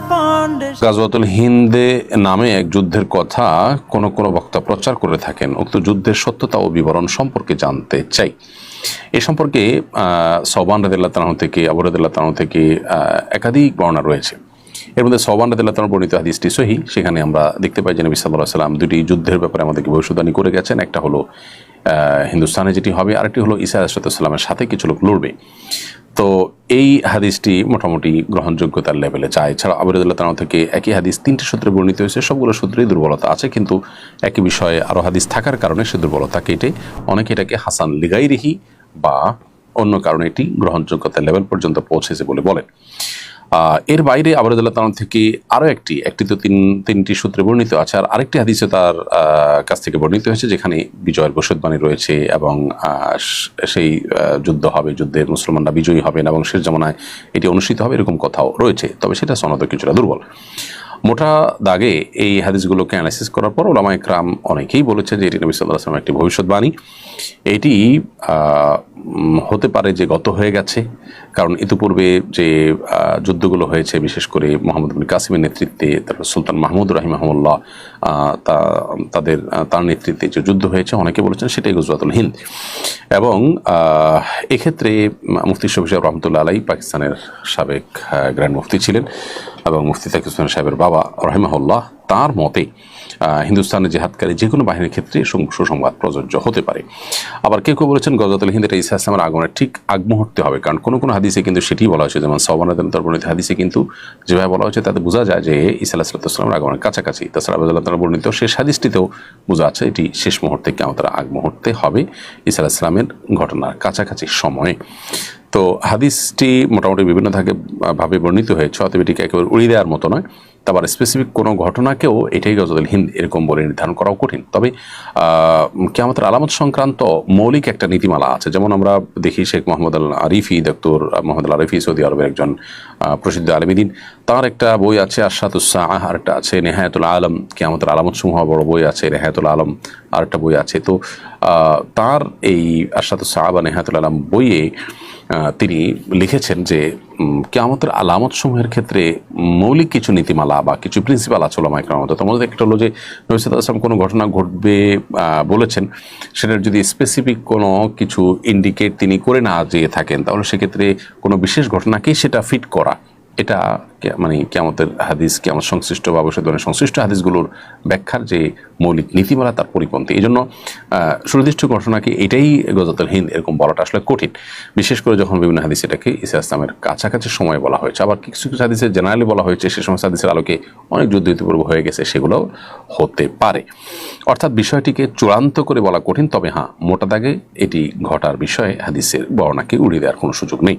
Foundation. গাজওয়াতুল হিন্দে নামে এক যুদ্ধের কথা কোন কোন বক্তা প্রচার করে থাকেন। উক্ত যুদ্ধের সত্যতা ও বিবরণ সম্পর্কে জানতে চাই। এ সম্পর্কে সওবান রাদিয়াল্লাহু তাআলা থেকে, আবু রাদিয়াল্লাহু তাআলা থেকে একাধিক বর্ণনা রয়েছে। এর মধ্যে সওবান রাদিয়াল্লাহু তাআলা বর্ণিত হাদিসটি সহিহ। সেখানে আমরা দেখতে পাই যে নবী সাল্লাল্লাহু আলাইহি ওয়াসাল্লাম দুটি যুদ্ধের ব্যাপারে আমাদেরকে ভবিষ্যদ্বাণী করে গেছেন। একটা হলো হিন্দুস্তানে যেটি হবে, আরেকটি হলো ঈসা আলাইহিস সালামের সাথে কিছু লোক লড়বে। তো এই হাদিসটি মোটামুটি গ্রহণযোগ্যতার লেভেলে যায়। এছাড়া আবু রাদিয়াল্লাহু তাআলা থেকে একই হাদিস 3টি সূত্রে বর্ণিত হয়েছে। সবগুলো সূত্রেই দুর্বলতা আছে, কিন্তু একই বিষয়ে আরও হাদিস থাকার কারণে সে দুর্বলতা কেটে অনেকে এটাকে হাসান লিগাইরিহি বা অন্য কারণে এটি গ্রহণযোগ্যতার লেভেল পর্যন্ত পৌঁছেছে বলে বলেন। এর বাইরে আবু রাদিয়াল্লাহু তাআলা থেকে আরও একটি তো তিনটি সূত্রে বর্ণিত আছে, আর আরেকটি হাদিসে তার কাছ থেকে বর্ণিত হয়েছে যেখানে বিজয়ের ভবিষ্যদ্বাণী রয়েছে এবং সেই যুদ্ধ হবে, যুদ্ধের মুসলমানরা বিজয়ী হবেন এবং শেষ জামানায় এটি অনুষ্ঠিত হবে, এরকম কথাও রয়েছে। তবে সেটা সনদ কিছুটা দুর্বল। মোটা দাগে এই হাদিসগুলোকে অ্যানালাইসিস করার পর ওলামা ইকরাম অনেকেই বলেছে যে এটি নবী সাল্লাল্লাহু আলাইহি ওয়াসাল্লামের একটি ভবিষ্যদ্বাণী। এটি হতে পারে যে গত হয়ে গেছে, কারণ ইতিপূর্বে যে যুদ্ধগুলো হয়েছে, বিশেষ করে মোহাম্মদ বিন কাসিমের নেতৃত্বে, তারপর সুলতান মাহমুদ রাহিমাহুল্লাহ তার নেতৃত্বে যে যুদ্ধ হয়েছে, অনেকে বলেছেন সেটাই গজওয়াতুল হিন্দ। এবং এক্ষেত্রে মুফতি শফি সাহেব রহমতুল্লাহ আলাইহি পাকিস্তানের সাবেক গ্র্যান্ড মুফতি ছিলেন এবং মুফতি তাকি উসমান সাহেবের বাবা রাহিমাহুল্লাহ, তার মতে হিন্দুস্তানের জিহাদকারী যে কোনো বাহিনীর ক্ষেত্রে সুসংবাদ প্রযোজ্য হতে পারে। আবার কেউ কেউ বলেছেন গজওয়াতুল হিন্দ এটা ঈসা আলাইহিস সালামের আগমনের ঠিক আগ মুহূর্তে হবে, কারণ কোনো কোনো হাদিসে কিন্তু সেটি বলা হয়েছে, যেমন সওবান রাদিয়াল্লাহু তাআলা বর্ণিত হাদিসে কিন্তু যেভাবে বলা হয়েছে তাতে বোঝা যায় যে ঈসা আলাইহিস সালামের আগমনের কাছাকাছি। তাছাড়া আবু রাদিয়াল্লাহু তাআলা বর্ণিত শেষ হাদিসটিতেও বোঝা আছে এটি শেষ মুহূর্তে, কিয়ামতের আগ মুহূর্তে হবে, ঈসা আলাইহিস সালামের ঘটনার কাছাকাছি সময়ে। তো হাদিসটি মোটামুটি বিভিন্ন ভাবে বর্ণিত হয়েছে, অতএব এটিকে একেবারে উড়িয়ে দেওয়ার মতো নয়। তারপর স্পেসিফিক কোনো ঘটনাকেও এটাই গজওয়াতুল হিন্দ এরকম বলে নির্ধারণ করাও কঠিন। তবে কিয়ামতের আলামত সংক্রান্ত মৌলিক একটা নীতিমালা আছে। যেমন আমরা দেখি শেখ মোহাম্মদ আল আরিফি, ডক্টর মোহাম্মদ আল আরিফি, সৌদি আরবের একজন প্রসিদ্ধ আলেমীদ্বীন, তার একটা বই আছে আশরাতুস সাআহ, আর একটা আছে নেহায়াতুল আলম, কিয়ামতের আলামত সমূহ বড় বই আছে নেহায়াতুল আলম, আর একটা বই আছে। তো তার এই আশরাতুস সাআহ বা নেহায়াতুল আলম বইয়ে তিনি লিখেছেন যে কিয়ামতের আলামত সমূহের ক্ষেত্রে মৌলিক কিছু নীতিমালা বা কিছু প্রিন্সিপাল আছে ওলামা ইকরামের মধ্যে। তার মধ্যে একটা হলো যে নবী সাল্লাল্লাহু আলাইহি ওয়াসাল্লাম কোনো ঘটনা ঘটবে বলেছেন, সেটার যদি স্পেসিফিক কোনো কিছু ইন্ডিকেট তিনি করে না যেয়ে থাকেন, তাহলে সেক্ষেত্রে কোনো বিশেষ ঘটনাকেই সেটা ফিট করা, এটা মানে কিয়ামতের হাদিস, কিয়ামত সংশ্লিষ্ট বা ভবিষ্যদ্বাণী সংশ্লিষ্ট হাদিসগুলোর ব্যাখ্যার যে মৌলিক নীতিমালা তার পরিপন্থী। এই জন্য সুনির্দিষ্ট ঘটনাকে এটাই গজওয়াতুল হিন্দ এরকম বলাটা আসলে কঠিন, বিশেষ করে যখন বিভিন্ন হাদিস এটাকে ঈসা আলাইহিস সালামের কাছাকাছি সময় বলা হয়েছে। আবার কিছু কিছু হাদিসে জেনারেলি বলা হয়েছে সে সমস্ত হাদিসের আলোকে অনেক যুদ্ধ ইতিপূর্বে হয়ে গেছে, সেগুলোও হতে পারে। অর্থাৎ বিষয়টিকে চূড়ান্ত করে বলা কঠিন, তবে হ্যাঁ মোটা দাগে এটি ঘটার বিষয়ে হাদিসের বর্ণনাকে উড়িয়ে দেওয়ার কোনো সুযোগ নেই।